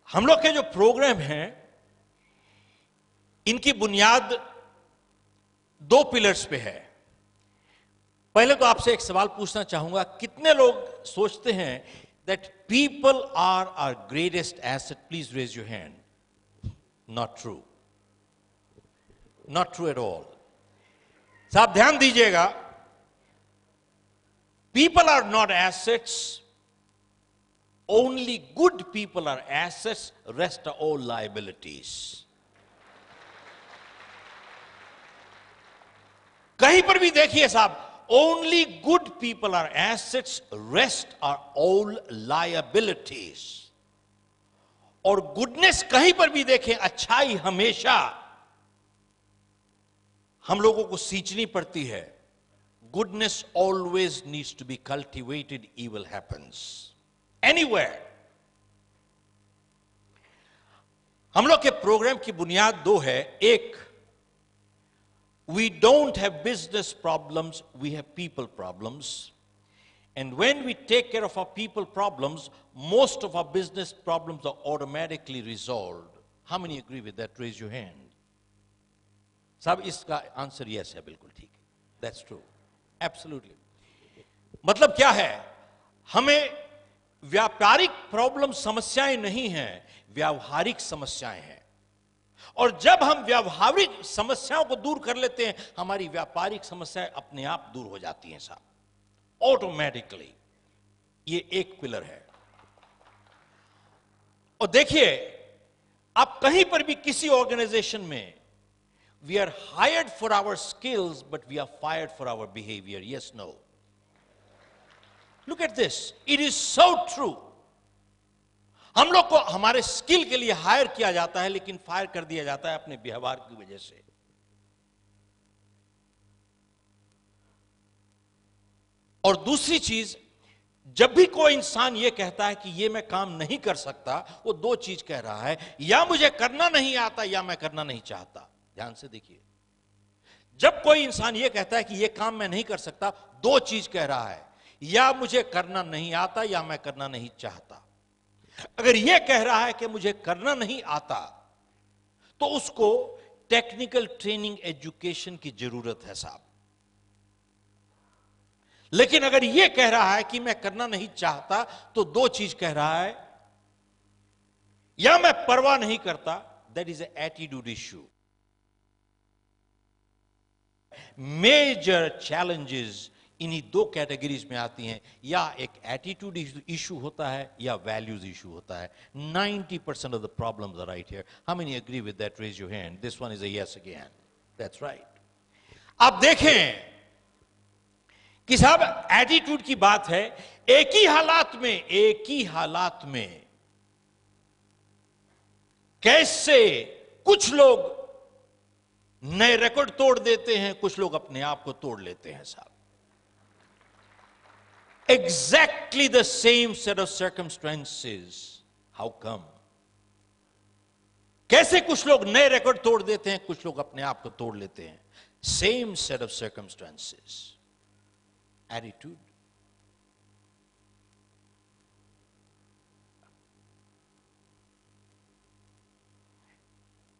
हम लोग के जो प्रोग्राम हैं इनकी बुनियाद दो पिलर्स पे है। पहले तो आपसे एक सवाल पूछना चाहूंगा, कितने लोग सोचते हैं that people are our greatest asset? Please raise your hand. Not true, not true at all. साहब ध्यान दीजिएगा, people are not assets, only good people are assets, rest are all liabilities. कहीं पर भी देखिए साहब, only good people are assets, rest are all liabilities. और goodness कहीं पर भी देखें, अच्छाई हमेशा हम लोगों को सींचनी पड़ती है। Goodness always needs to be cultivated, evil happens anywhere. हम लोग के प्रोग्राम की बुनियाद दो है। एक, we don't have business problems, we have people problems. And when we take care of our people problems, most of our business problems are automatically resolved. How many agree with that? Raise your hand. साहब इसका answer yes है, बिल्कुल ठीक है। That's true. Absolutely. मतलब क्या है, हमें व्यापारिक प्रॉब्लम समस्याएं नहीं हैं, व्यावहारिक समस्याएं हैं। और जब हम व्यावहारिक समस्याओं को दूर कर लेते हैं, हमारी व्यापारिक समस्याएं अपने आप दूर हो जाती हैं साहब, ऑटोमेटिकली। ये एक पिलर है। और देखिए, आप कहीं पर भी किसी ऑर्गेनाइजेशन में, we are hired for our skills but we are fired for our behaviour. Yes, no? Look at this, it is so true. हम लोग को हमारे स्किल के लिए हायर किया जाता है, लेकिन फायर कर दिया जाता है अपने व्यवहार की वजह से। और दूसरी चीज, जब भी कोई इंसान यह कहता है कि यह मैं काम नहीं कर सकता, वो दो चीज कह रहा है, या मुझे करना नहीं आता या मैं करना नहीं चाहता। ध्यान से देखिए, जब कोई इंसान यह कहता है कि यह काम मैं नहीं कर सकता, दो चीज कह रहा है, या मुझे करना नहीं आता या मैं करना नहीं चाहता। अगर यह कह रहा है कि मुझे करना नहीं आता, तो उसको टेक्निकल ट्रेनिंग एजुकेशन की जरूरत है साहब। लेकिन अगर यह कह रहा है कि मैं करना नहीं चाहता, तो दो चीज कह रहा है, या मैं परवाह नहीं करता, that is an attitude issue. Major challenges इन्हीं दो कैटेगरीज में आती हैं, या एक एटीट्यूड इशू होता है या वैल्यूज इशू होता है। 90% of the problems are right here. How many agree with that? Raise your hand. This one is a yes again. That's right. आप देखें कि साहब एटीट्यूड की बात है, एक ही हालात में कैसे कुछ लोग नए रिकॉर्ड तोड़ देते हैं, कुछ लोग अपने आप को तोड़ लेते हैं साहब। Exactly the same set of circumstances. How come? कैसे कुछ लोग नए रिकॉर्ड तोड़ देते हैं, कुछ लोग अपने आप को तोड़ लेते हैं? Same set of circumstances. Attitude.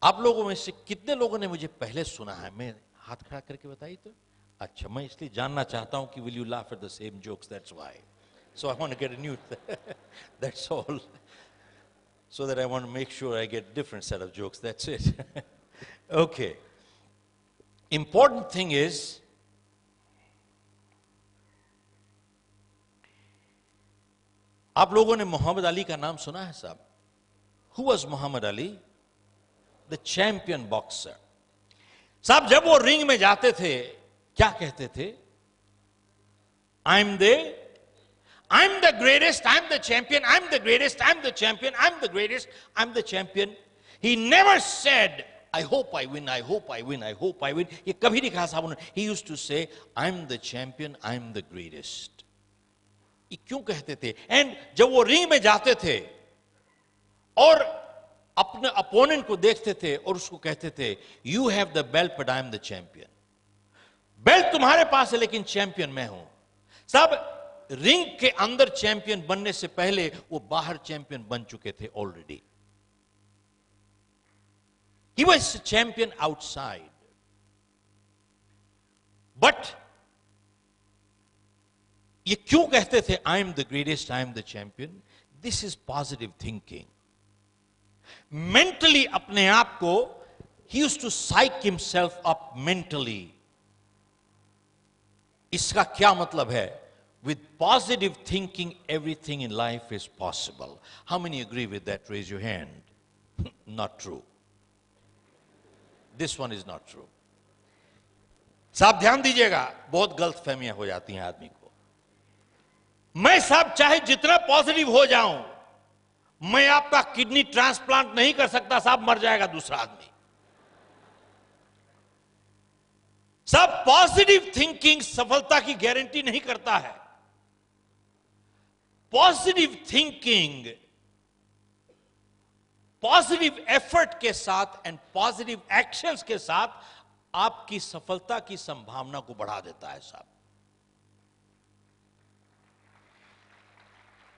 आप लोगों में से कितने लोगों ने मुझे पहले सुना है? मैं हाथ खड़ा करके बताइए तो। अच्छा, मैं इसलिए जानना चाहता हूं कि will you laugh at the same jokes? That's why. So I want to get a new that's all. So that I want to make sure I get different set of jokes. That's it. Okay. Important thing is, आप लोगों ने मोहम्मद अली का नाम सुना है साहब? Who was Muhammad Ali? The champion boxer. साहब जब वो रिंग में जाते थे, क्या कहते थे? I'm the greatest, I'm the champion, I'm the greatest, I'm the champion, I'm the greatest, I'm the champion. He never said, I hope I win, I hope I win, I hope I win. ये कभी नहीं कहा साहब उन्होंने. He used to say, I'm the champion, I'm the greatest. ये क्यों कहते थे? एंड जब वो रिंग में जाते थे और अपने अपोनेंट को देखते थे और उसको कहते थे, You have the belt, but I am the champion. Belt तुम्हारे पास है लेकिन चैंपियन मैं हूं। साहब रिंग के अंदर चैंपियन बनने से पहले वो बाहर चैंपियन बन चुके थे already. He was a champion outside. But ये क्यों कहते थे I am the greatest, I am the champion? This is positive thinking. Mentally अपने आप को ही used to psych himself up mentally. इसका क्या मतलब है? With positive thinking everything in life is possible. How many agree with that? Raise your hand. Not true. This one is not true. साहब ध्यान दीजिएगा, बहुत गलत फहमियां हो जाती हैं आदमी को. मैं साहब चाहे जितना पॉजिटिव हो जाऊं, मैं आपका किडनी ट्रांसप्लांट नहीं कर सकता साहब, मर जाएगा दूसरा आदमी. साहब पॉजिटिव थिंकिंग सफलता की गारंटी नहीं करता है. पॉजिटिव थिंकिंग पॉजिटिव एफर्ट के साथ एंड पॉजिटिव एक्शंस के साथ आपकी सफलता की संभावना को बढ़ा देता है साहब.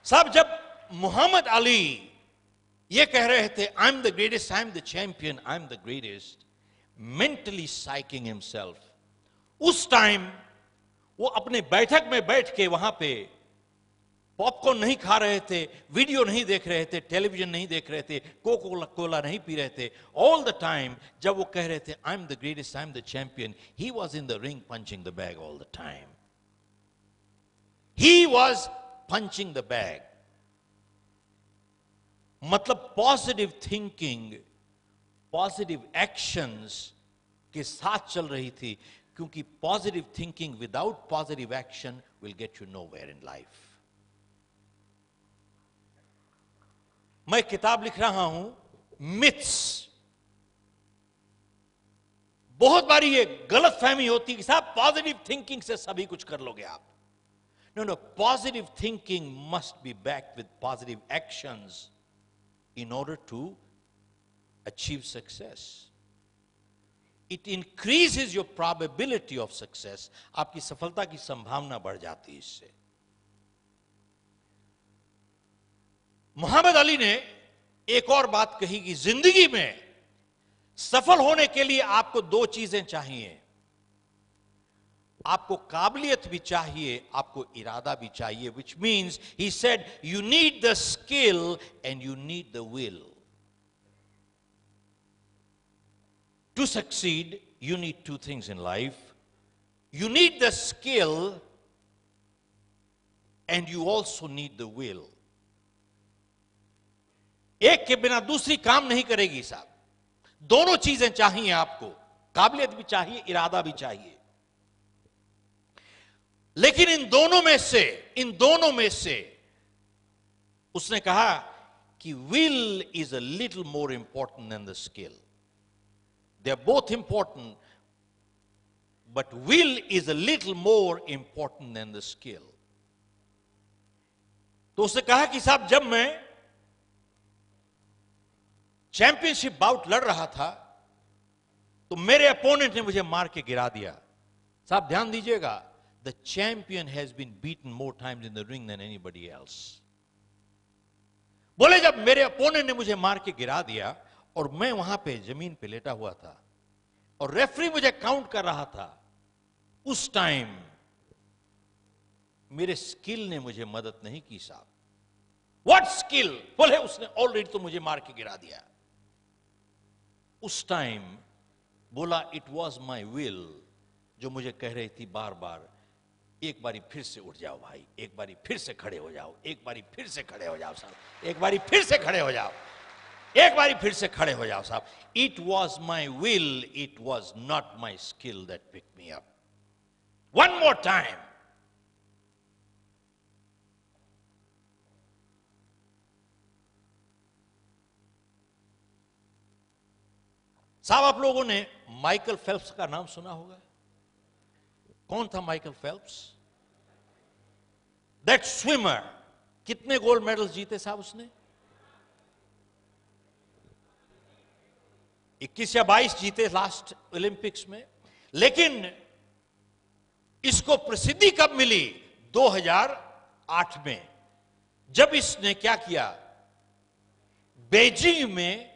साहब जब मोहम्मद अली ये कह रहे थे I am the greatest, I am the champion, I am the greatest, mentally psyching himself, उस टाइम वो अपने बैठक में बैठ के वहां पे पॉपकॉर्न नहीं खा रहे थे, वीडियो नहीं देख रहे थे, टेलीविजन नहीं देख रहे थे, कोका कोला नहीं पी रहे थे. ऑल द टाइम जब वो कह रहे थे I am the greatest, I am the champion, he was in the ring punching the bag all the time. He was punching the bag. मतलब पॉजिटिव थिंकिंग पॉजिटिव एक्शंस के साथ चल रही थी, क्योंकि positive thinking without positive action will get you nowhere in life. मैं किताब लिख रहा हूं मिथ्स. बहुत बारी ये गलत फहमी होती कि साहब पॉजिटिव थिंकिंग से सभी कुछ कर लोगे आप. No no, positive thinking must be backed with positive actions in order to achieve success. It increases your probability of success. आपकी सफलता की संभावना बढ़ जाती है इससे. मोहम्मद अली ने एक और बात कही कि जिंदगी में सफल होने के लिए आपको दो चीजें चाहिए. आपको काबिलियत भी चाहिए, आपको इरादा भी चाहिए. Which means he said you need the skill and you need the will. To succeed you need two things in life. You need the skill and you also need the will. एक के बिना दूसरी काम नहीं करेगी साहब. दोनों चीजें चाहिए आपको, काबिलियत भी चाहिए, इरादा भी चाहिए. लेकिन इन दोनों में से उसने कहा कि will is a little more important than the skill. They are both important, but will is a little more important than the skill. तो उसने कहा कि साहब जब मैं चैंपियनशिप बाउट लड़ रहा था तो मेरे अपोनेंट ने मुझे मार के गिरा दिया. साहब ध्यान दीजिएगा, the champion has been beaten more times in the ring than anybody else. बोले जब मेरे अपोनेंट ने मुझे मार के गिरा दिया और मैं वहां पे जमीन पे लेटा हुआ था और रेफरी मुझे काउंट कर रहा था, उस टाइम मेरे स्किल ने मुझे मदद नहीं की साहब. What skill? बोले उसने ऑलरेडी तो मुझे मार के गिरा दिया. उस टाइम बोला इट वॉज माई विल जो मुझे कह रही थी बार बार, एक बारी फिर से उठ जाओ भाई, एक बारी फिर से खड़े हो जाओ, एक बारी फिर से खड़े हो जाओ साहब, एक बारी फिर से खड़े हो जाओ, एक बारी फिर से खड़े हो जाओ साहब. It was my will, it was not my skill that pick me up. One more time. साहब आप लोगों ने माइकल फेल्प्स का नाम सुना होगा. कौन था माइकल फेल्प्स? That swimmer. कितने गोल्ड मेडल्स जीते साहब उसने? 21 या 22 जीते लास्ट ओलंपिक्स में. लेकिन इसको प्रसिद्धि कब मिली? 2008 में, जब इसने क्या किया, बेजिंग में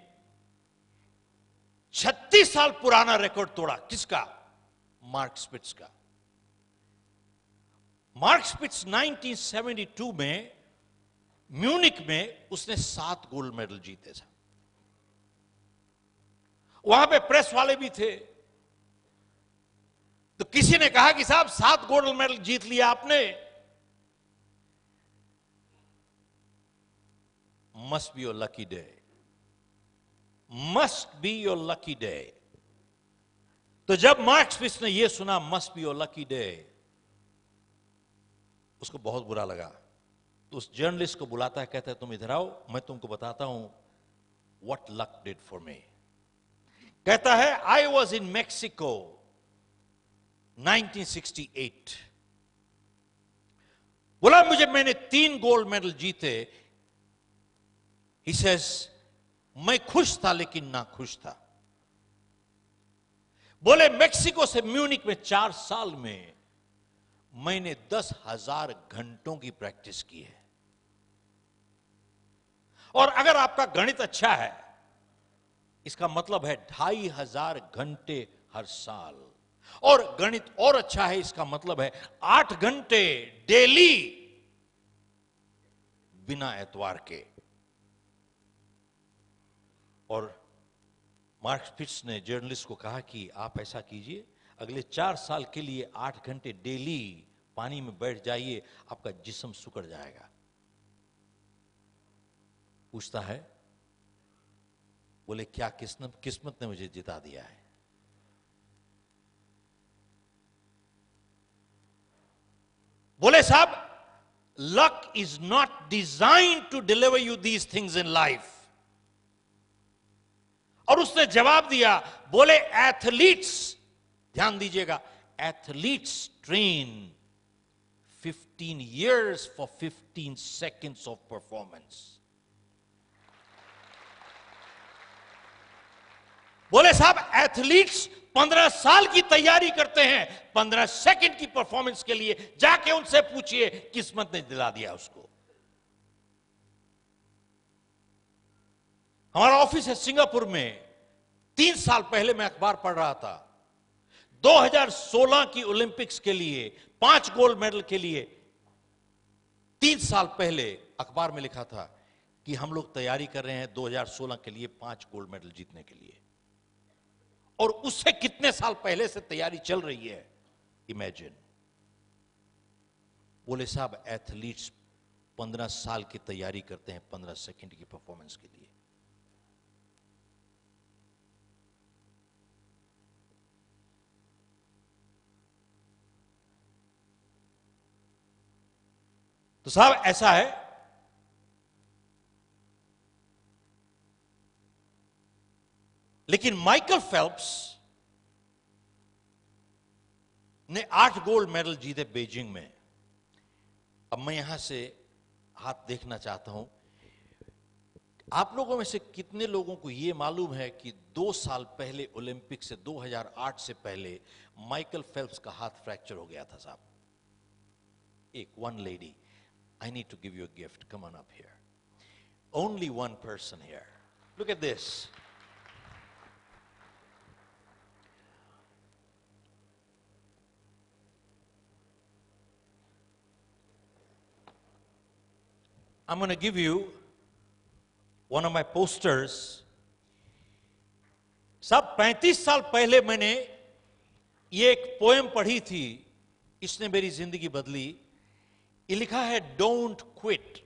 36 साल पुराना रिकॉर्ड तोड़ा। किसका? मार्क स्पिट्स का। मार्क स्पिट्स 1972 में म्यूनिक में उसने 7 गोल्ड मेडल जीते थे। वहां पे प्रेस वाले भी थे, तो किसी ने कहा कि साहब 7 गोल्ड मेडल जीत लिया आपने, must be your lucky day, must be your lucky day. तो जब मार्क स्पिट्स ने यह सुना must be your lucky day, उसको बहुत बुरा लगा। तो उस जर्नलिस्ट को बुलाता है, कहता है तुम इधर आओ, मैं तुमको बताता हूं what luck did for me. कहता है आई वॉज इन मैक्सिको 1968। बोला मुझे मैंने 3 गोल्ड मेडल जीते। ही सेज मैं खुश था लेकिन ना खुश था। बोले मेक्सिको से म्यूनिक में 4 साल में मैंने 10,000 घंटों की प्रैक्टिस की है। और अगर आपका गणित अच्छा है, इसका मतलब है 2,500 घंटे हर साल। और गणित और अच्छा है, इसका मतलब है 8 घंटे डेली बिना एतवार के। और मार्क स्पिट्स ने जर्नलिस्ट को कहा कि आप ऐसा कीजिए, अगले 4 साल के लिए 8 घंटे डेली पानी में बैठ जाइए, आपका जिस्म सुकड़ जाएगा। पूछता है, बोले क्या किस्मत ने मुझे जिता दिया है। बोले साहब luck is not designed to deliver you these things in life. और उसने जवाब दिया, बोले एथलीट्स, ध्यान दीजिएगा, athletes train 15 years for 15 seconds of performance। बोले साहब एथलीट्स 15 साल की तैयारी करते हैं 15 सेकंड की परफॉर्मेंस के लिए। जाके उनसे पूछिए किस्मत ने दिला दिया उसको। हमारा ऑफिस है सिंगापुर में। 3 साल पहले मैं अखबार पढ़ रहा था, 2016 की ओलंपिक्स के लिए 5 गोल्ड मेडल के लिए 3 साल पहले अखबार में लिखा था कि हम लोग तैयारी कर रहे हैं 2016 के लिए 5 गोल्ड मेडल जीतने के लिए। और उससे कितने साल पहले से तैयारी चल रही है, इमेजिन। बोले साहब एथलीट्स 15 साल की तैयारी करते हैं 15 सेकंड की परफॉर्मेंस के लिए। तो साहब ऐसा है, लेकिन माइकल फेल्प्स ने 8 गोल्ड मेडल जीते बीजिंग में। अब मैं यहां से हाथ देखना चाहता हूं, आप लोगों में से कितने लोगों को यह मालूम है कि 2 साल पहले ओलंपिक से 2008 से पहले माइकल फेल्प्स का हाथ फ्रैक्चर हो गया था साहब। one lady, I need to give you a gift. Come on up here. Only one person here. Look at this. I'm going to give you one of my posters. सब 35 साल पहले मैंने ये एक पोएम पढ़ी थी, इसने मेरी जिंदगी बदली। ये लिखा है Don't quit.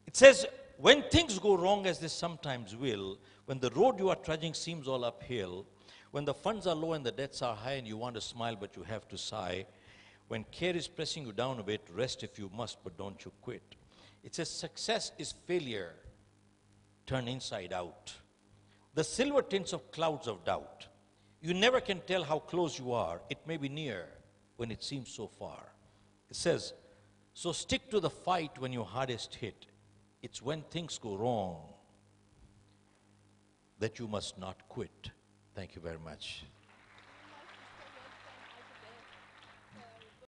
It says, when things go wrong as they sometimes will, when the road you are trudging seems all uphill, when the funds are low and the debts are high and you want to smile but you have to sigh, when care is pressing you down a bit, rest if you must but don't you quit. It says success is failure turned inside out. The silver tints of clouds of doubt. You never can tell how close you are. It may be near when it seems so far. It says, so stick to the fight when you're hardest hit. It's when things go wrong that you must not quit. Thank you very much.